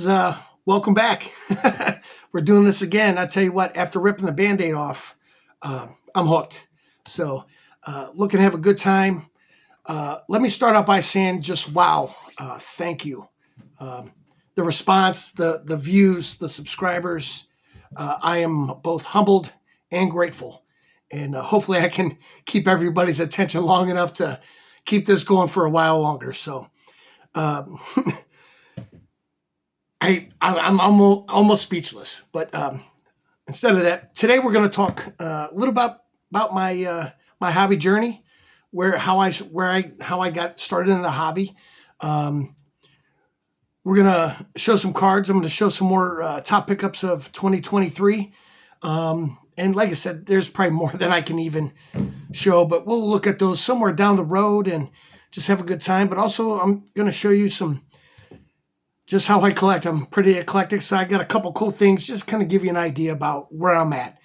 Dads, welcome back. We're doing this again. I tell you what, after ripping the Band-Aid off, I'm hooked. So, looking to have a good time. Let me start out by saying just wow. Thank you. The response, the views, the subscribers. I am both humbled and grateful. And hopefully I can keep everybody's attention long enough to keep this going for a while longer. So, I'm almost speechless. But instead of that, today we're going to talk a little about my hobby journey, how I got started in the hobby. We're going to show some cards. I'm going to show some more top pickups of 2023. And like I said, there's probably more than I can even show, but we'll look at those somewhere down the road and just have a good time. But also, I'm going to show you just how I collect. I'm pretty eclectic, so I got a couple cool things, just kind of give you an idea about where I'm at.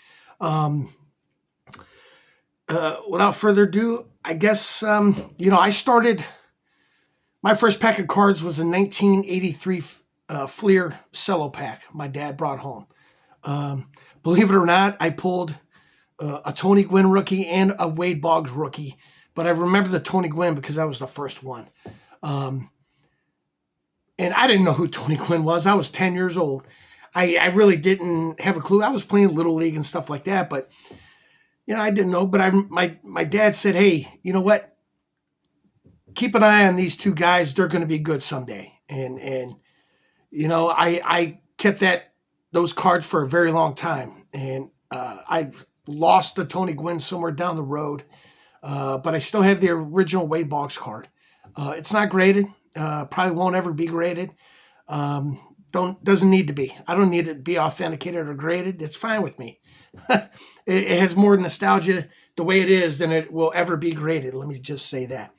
Without further ado, I guess, I started, my first pack of cards was a 1983 Fleer cello pack my dad brought home. Believe it or not, I pulled a Tony Gwynn rookie and a Wade Boggs rookie, but I remember the Tony Gwynn because that was the first one. And I didn't know who Tony Gwynn was. I was 10 years old. I really didn't have a clue. I was playing Little League and stuff like that, but I didn't know. But my dad said, hey, you know what? Keep an eye on these two guys. They're going to be good someday. And I kept those cards for a very long time. And I lost the Tony Gwynn somewhere down the road. But I still have the original Wade Boggs card. It's not graded. Probably won't ever be graded. Doesn't need to be. I don't need it to be authenticated or graded. It's fine with me. It has more nostalgia the way it is than it will ever be graded. Let me just say that.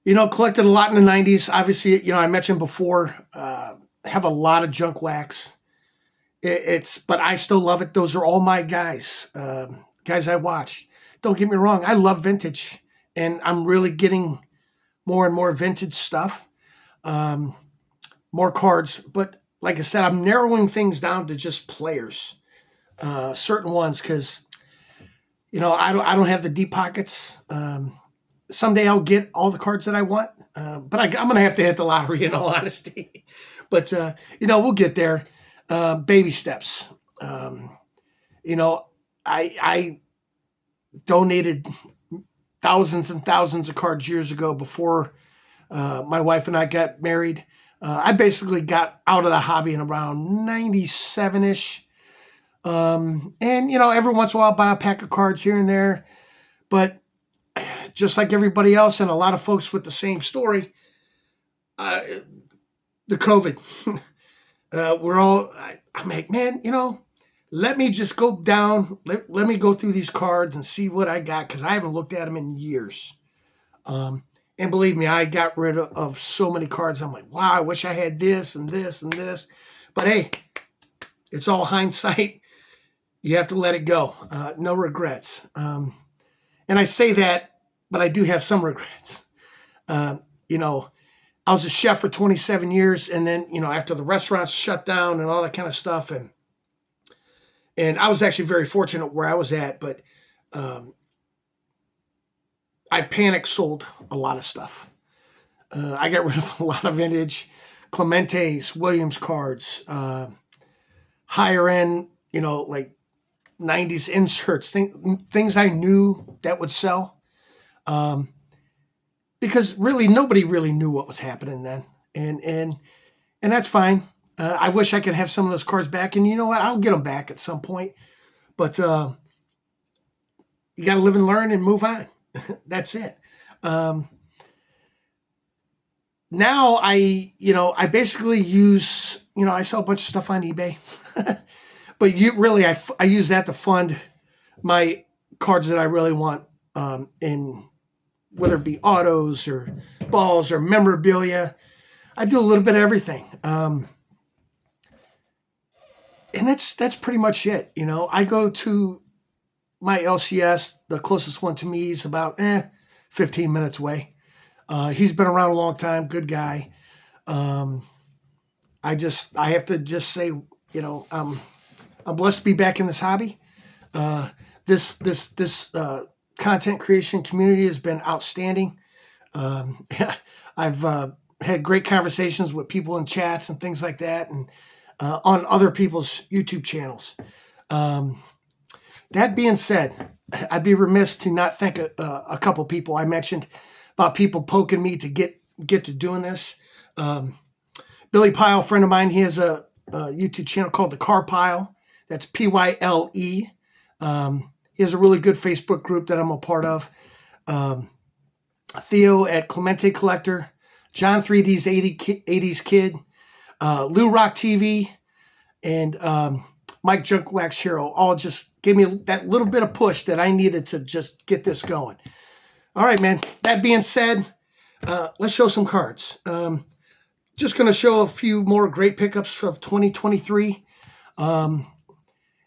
Collected a lot in the 90s. Obviously, I mentioned before, have a lot of junk wax. But I still love it. Those are all my guys. Guys I watch. Don't get me wrong. I love vintage. And I'm really getting more and more vintage stuff, more cards. But like I said, I'm narrowing things down to just players, certain ones, because I don't have the deep pockets. Someday I'll get all the cards that I want, but I'm gonna have to hit the lottery in all honesty. But we'll get there. Baby steps. I donated thousands and thousands of cards years ago before my wife and I got married. I basically got out of the hobby in around 97-ish. And, every once in a while I'll buy a pack of cards here and there. But just like everybody else and a lot of folks with the same story, the COVID. I'm like, man, let me just go down. Let me go through these cards and see what I got, because I haven't looked at them in years. And believe me, I got rid of so many cards. I'm like, wow, I wish I had this and this and this. But hey, it's all hindsight. You have to let it go. No regrets. And I say that, but I do have some regrets. I was a chef for 27 years. And then, after the restaurants shut down and all that kind of stuff, and I was actually very fortunate where I was at, but I panic sold a lot of stuff. I got rid of a lot of vintage Clementes, Williams cards, higher end, like 90s inserts, things I knew that would sell. Because really, nobody really knew what was happening then. And that's fine. I wish I could have some of those cards back, and you know what? I'll get them back at some point. But you got to live and learn and move on. That's it. Now I basically use, I sell a bunch of stuff on eBay, but I use that to fund my cards that I really want, in whether it be autos or balls or memorabilia. I do a little bit of everything. And that's pretty much it. I go to my LCS, the closest one to me, is about 15 minutes away. He's been around a long time, good guy. Um, I have to just say, I'm blessed to be back in this hobby. Uh, this content creation community has been outstanding. Um, I've had great conversations with people in chats and things like that, and on other people's YouTube channels. Um, that being said, I'd be remiss to not thank a couple people. I mentioned about people poking me to get to doing this. Um, Billy Pyle, a friend of mine, he has a YouTube channel called The Car Pile. That's Pyle. He has a really good Facebook group that I'm a part of. Um, Theo at Clemente Collector, John 3D's 80s Kid, Lou Rock TV, and Mike Junkwax Hero all just gave me that little bit of push that I needed to just get this going. All right, man. That being said, let's show some cards. Just going to show a few more great pickups of 2023. And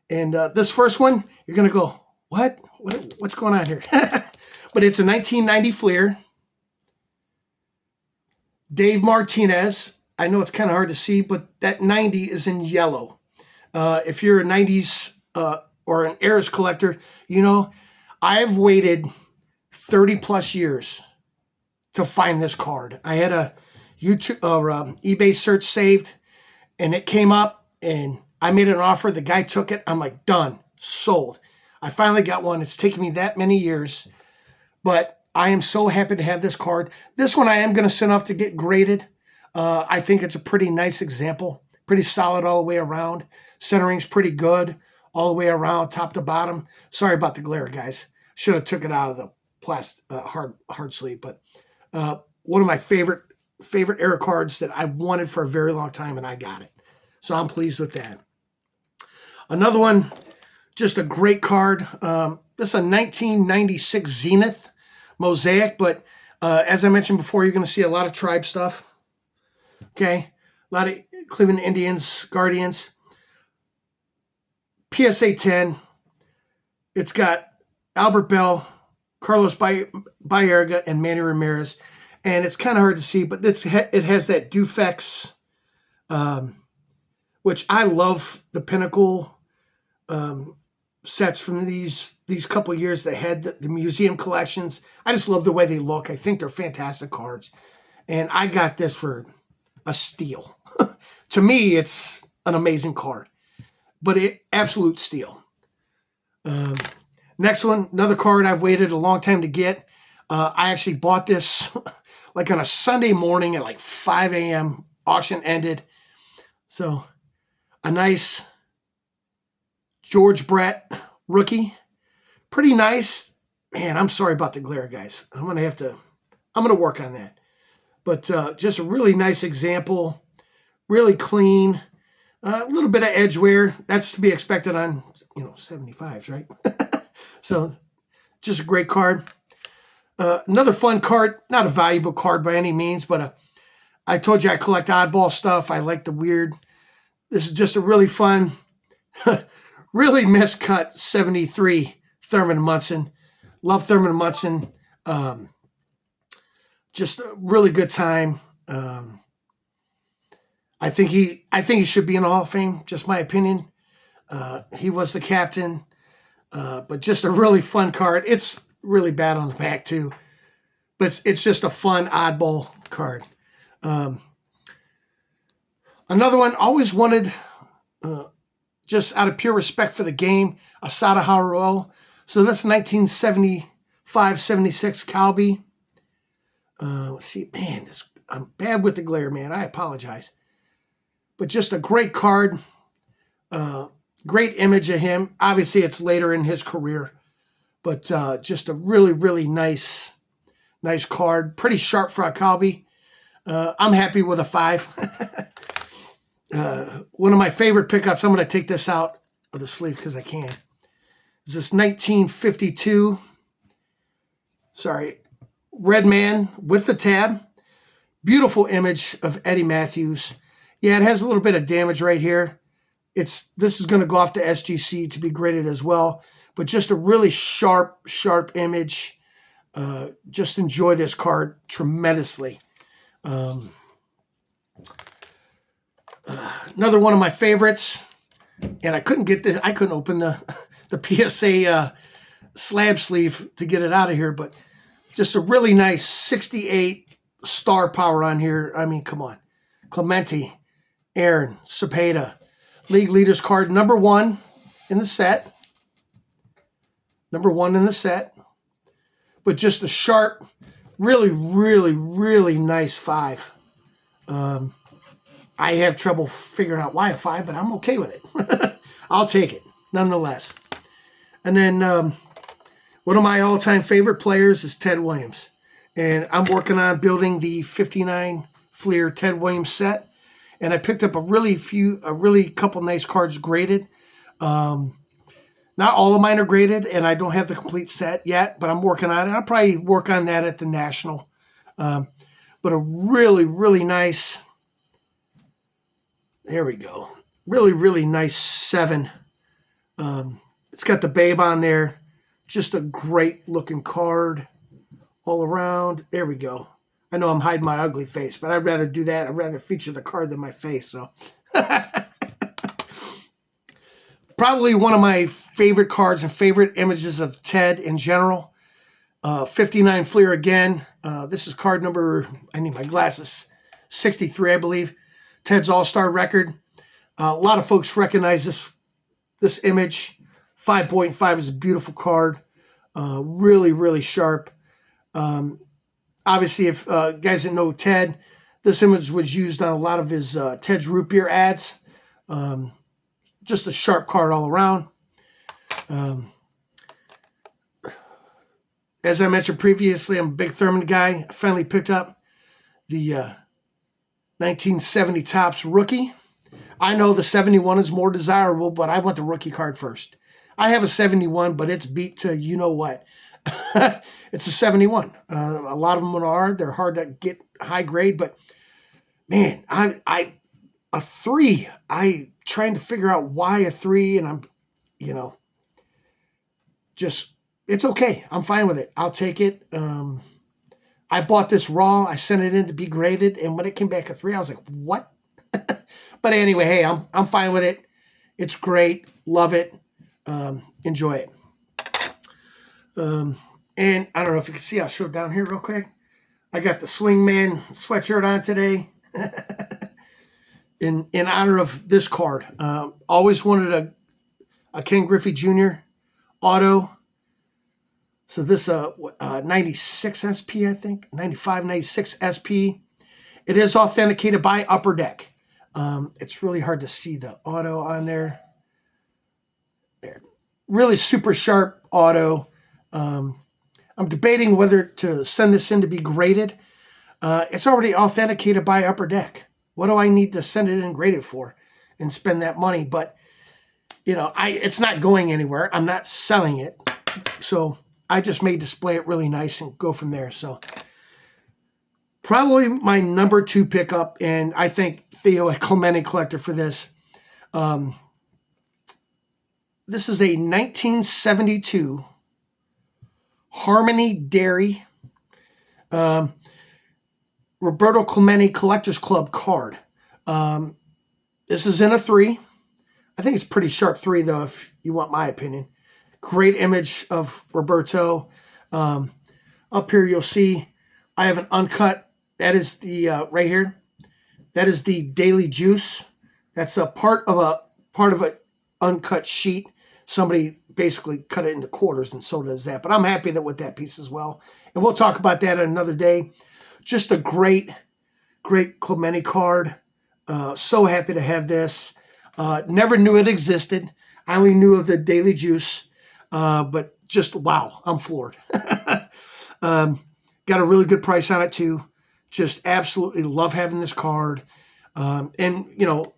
this first one, you're going to go, what's going on here? But it's a 1990 Fleer. Dave Martinez. I know it's kind of hard to see, but that 90 is in yellow. If you're a 90s or an Eras collector, I've waited 30 plus years to find this card. I had a YouTube eBay search saved, and it came up, and I made an offer. The guy took it. I'm like, done, sold. I finally got one. It's taken me that many years, but I am so happy to have this card. This one I am going to send off to get graded. I think it's a pretty nice example. Pretty solid all the way around. Centering's pretty good all the way around, top to bottom. Sorry about the glare, guys. Should have took it out of the hard sleeve, but one of my favorite era cards that I've wanted for a very long time, and I got it. So I'm pleased with that. Another one, just a great card. This is a 1996 Zenith Mosaic, but as I mentioned before, you're going to see a lot of tribe stuff. Okay, a lot of Cleveland Indians, Guardians. PSA 10. It's got Albert Bell, Carlos Baerga, and Manny Ramirez. And it's kind of hard to see, but it has that Dufex, which I love the Pinnacle sets from these couple of years that had the museum collections. I just love the way they look. I think they're fantastic cards. And I got this for a steal. To me, it's an amazing card, but absolute steal. Next one, another card I've waited a long time to get. I actually bought this like on a Sunday morning at like 5 a.m. Auction ended. So a nice George Brett rookie. Pretty nice. Man, I'm sorry about the glare, guys. I'm going to work on that. But just a really nice example. Really clean. A little bit of edge wear. That's to be expected on, 75s, right? So just a great card. Another fun card, not a valuable card by any means, but I told you I collect oddball stuff. I like the weird. This is just a really fun, really miscut 73 Thurman Munson. Love Thurman Munson. Just a really good time. I think he should be in the Hall of Fame, just my opinion. He was the captain, but just a really fun card. It's really bad on the back too, but it's just a fun oddball card. Another one, always wanted, just out of pure respect for the game, Asada Haruo. So that's 1975-76 Calby. Let's see, man, I'm bad with the glare, man. I apologize. But just a great card. Great image of him. Obviously, it's later in his career. But just a really, really nice card. Pretty sharp for a Calby. I'm happy with a 5. One of my favorite pickups, I'm going to take this out of the sleeve because I can, is this 1952, Red Man with the tab. Beautiful image of Eddie Matthews. Yeah, it has a little bit of damage right here. This is going to go off to SGC to be graded as well. But just a really sharp image. Just enjoy this card tremendously. Another one of my favorites, and I couldn't get this. I couldn't open the PSA slab sleeve to get it out of here, but just a really nice 68 star power on here. I mean, come on. Clemente, Aaron, Cepeda, League Leaders card number 1 in the set. Number 1 in the set. But just a sharp, really, really, really nice 5. I have trouble figuring out why a 5, but I'm okay with it. I'll take it, nonetheless. And then one of my all-time favorite players is Ted Williams. And I'm working on building the 59 Fleer Ted Williams set. And I picked up a really couple nice cards graded. Not all of mine are graded, and I don't have the complete set yet, but I'm working on it. I'll probably work on that at the National. But a really, really nice, there we go, really, really nice 7. It's got the Babe on there. Just a great looking card all around. There we go. I know I'm hiding my ugly face, but I'd rather do that. I'd rather feature the card than my face. So probably one of my favorite cards and favorite images of Ted in general. 59 Fleer again. This is card number, I need my glasses, 63, I believe. Ted's All-Star record. A lot of folks recognize this image. 5.5 is a beautiful card. Really, really sharp. Obviously, if guys that know Ted, this image was used on a lot of his Ted's Root Beer ads. Just a sharp card all around. As I mentioned previously, I'm a big Thurman guy. I finally picked up the 1970 Topps rookie. I know the 71 is more desirable, but I want the rookie card first. I have a 71, but it's beat to you know what. It's a 71. A lot of them are. They're hard to get high grade, but man, a 3. I trying to figure out why a 3, and I'm, just, it's okay. I'm fine with it. I'll take it. I bought this raw. I sent it in to be graded, and when it came back a 3, I was like, what? But anyway, hey, I'm fine with it. It's great. Love it. Enjoy it. And I don't know if you can see, I'll show it down here real quick. I got the Swingman sweatshirt on today. In honor of this card. Always wanted a Ken Griffey Jr. auto. So this 96 SP, I think. 95, 96 SP. It is authenticated by Upper Deck. It's really hard to see the auto on there. There. Really super sharp auto. I'm debating whether to send this in to be graded. It's already authenticated by Upper Deck. What do I need to send it in graded for and spend that money? But, it's not going anywhere. I'm not selling it. So I just may display it really nice and go from there. So probably my number 2 pickup, and I thank Theo at Clemente Collector for this. This is a 1972 Harmony Dairy Roberto Clemente Collectors Club card. This is in a 3. I think it's pretty sharp 3, though, if you want my opinion. Great image of Roberto. Up here, you'll see I have an uncut. That is the, right here. That is the Daily Juice. That's a part of an uncut sheet. Somebody basically cut it into quarters, and so does that. But I'm happy with that piece as well. And we'll talk about that another day. Just a great, great Clemente card. So happy to have this. Never knew it existed. I only knew of the Daily Juice. But just, wow, I'm floored. Got a really good price on it, too. Just absolutely love having this card. And,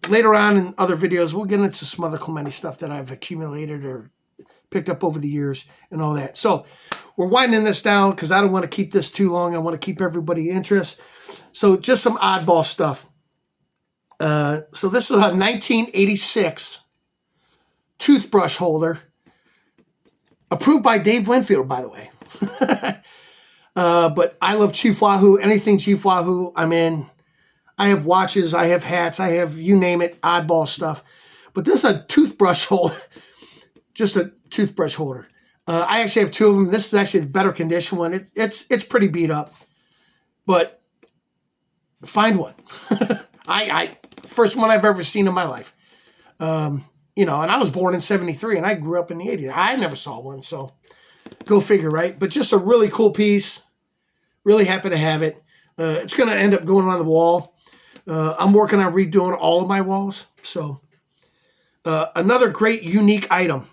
later on in other videos, we'll get into some other Clemente stuff that I've accumulated or picked up over the years and all that. So we're winding this down because I don't want to keep this too long. I want to keep everybody interested. So just some oddball stuff. So this is a 1986 toothbrush holder. Approved by Dave Winfield, by the way. But I love Chief Wahoo. Anything Chief Wahoo, I'm in. I have watches, I have hats, I have, you name it, oddball stuff. But this is a toothbrush holder, just a toothbrush holder. I actually have two of them. This is actually the better condition one. It's pretty beat up, but find one. I first one I've ever seen in my life. You know, and I was born in 73 and I grew up in the 80s. I never saw one, so go figure, right? But just a really cool piece. Really happy to have it. It's going to end up going on the wall. I'm working on redoing all of my walls. So another great, unique item.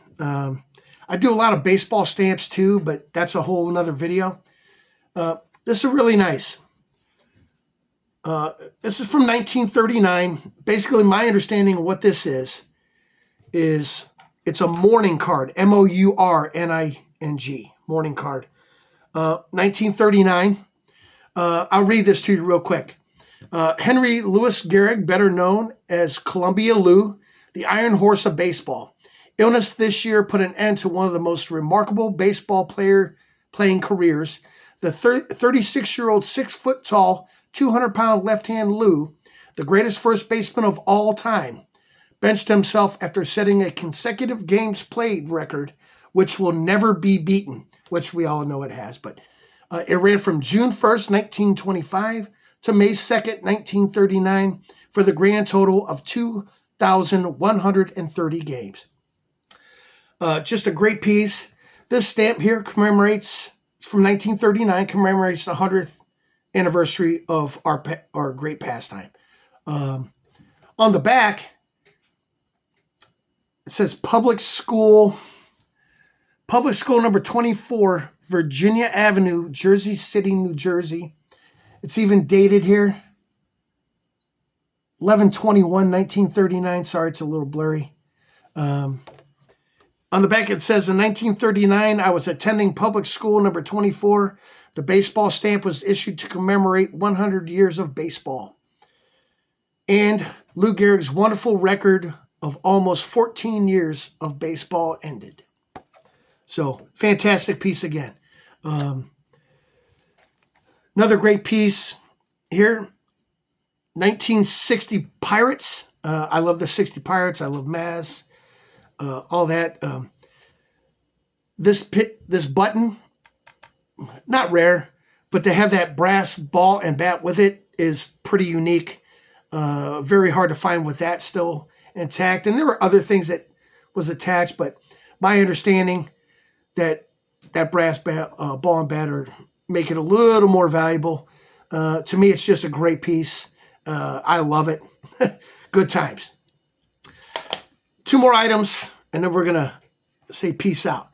I do a lot of baseball stamps too, but that's a whole another video. This is really nice. This is from 1939. Basically, my understanding of what this is it's a mourning card. M-O-U-R-N-I-N-G. Mourning card. 1939. I'll read this to you real quick. Henry Louis Gehrig, better known as Columbia Lou, the Iron Horse of baseball. Illness this year put an end to one of the most remarkable baseball playing careers. The 36-year-old, 6-foot-tall, 200-pound left-hand Lou, the greatest first baseman of all time, benched himself after setting a consecutive games played record, which will never be beaten, which we all know it has. But it ran from June 1st, 1925 to May 2nd, 1939 for the grand total of 2,130 games. Just a great piece. This stamp here commemorates, from 1939, commemorates the 100th anniversary of our great pastime. On the back, it says public school number 24, Virginia Avenue, Jersey City, New Jersey. It's even dated here. 11/21/1939. Sorry, it's a little blurry. On the back, it says, in 1939, I was attending public school number 24. The baseball stamp was issued to commemorate 100 years of baseball. And Lou Gehrig's wonderful record of almost 14 years of baseball ended. So, fantastic piece again. Another great piece here. 1960 Pirates. I love the 60 Pirates. I love Maz. All that. This button, not rare, but to have that brass ball and bat with it is pretty unique. Very hard to find with that still intact. And there were other things that was attached, but my understanding that brass ball and bat make it a little more valuable. To me, it's just a great piece. I love it. Good times. Two more items, and then we're going to say peace out.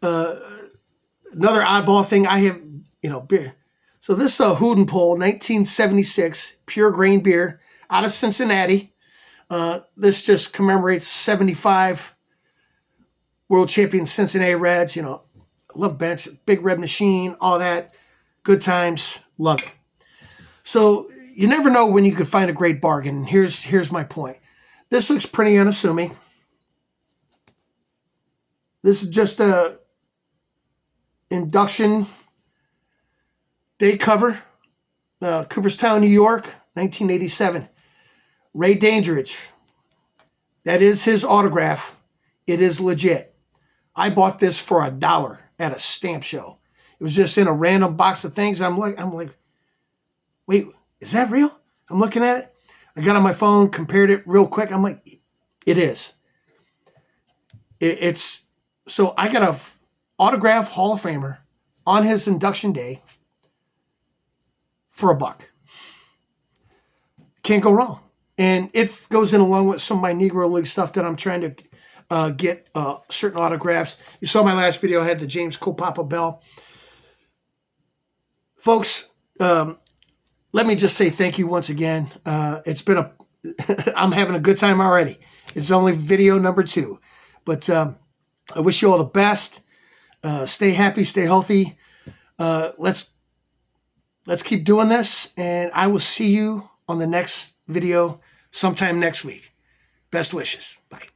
Another oddball thing I have, beer. So this is a Hood & Pole, 1976, pure grain beer out of Cincinnati. This just commemorates 75 world champion Cincinnati Reds. Love bench, big red machine, all that. Good times. Love it. So you never know when you could find a great bargain. And here's my point. This looks pretty unassuming. This is just a induction day cover. Cooperstown, New York, 1987. Ray Dangerage. That is his autograph. It is legit. I bought this for $1 at a stamp show. It was just in a random box of things. I'm like, wait, is that real? I'm looking at it. I got on my phone, compared it real quick. I'm like, it is. It's so I got a autograph Hall of Famer on his induction day for $1. Can't go wrong. And it goes in along with some of my Negro League stuff that I'm trying to get certain autographs. You saw my last video. I had the James Copapa Bell. Folks, let me just say thank you once again. It's been I'm having a good time already. It's only video number 2. But I wish you all the best. Stay happy, stay healthy. Let's keep doing this, and I will see you on the next video sometime next week. Best wishes. Bye.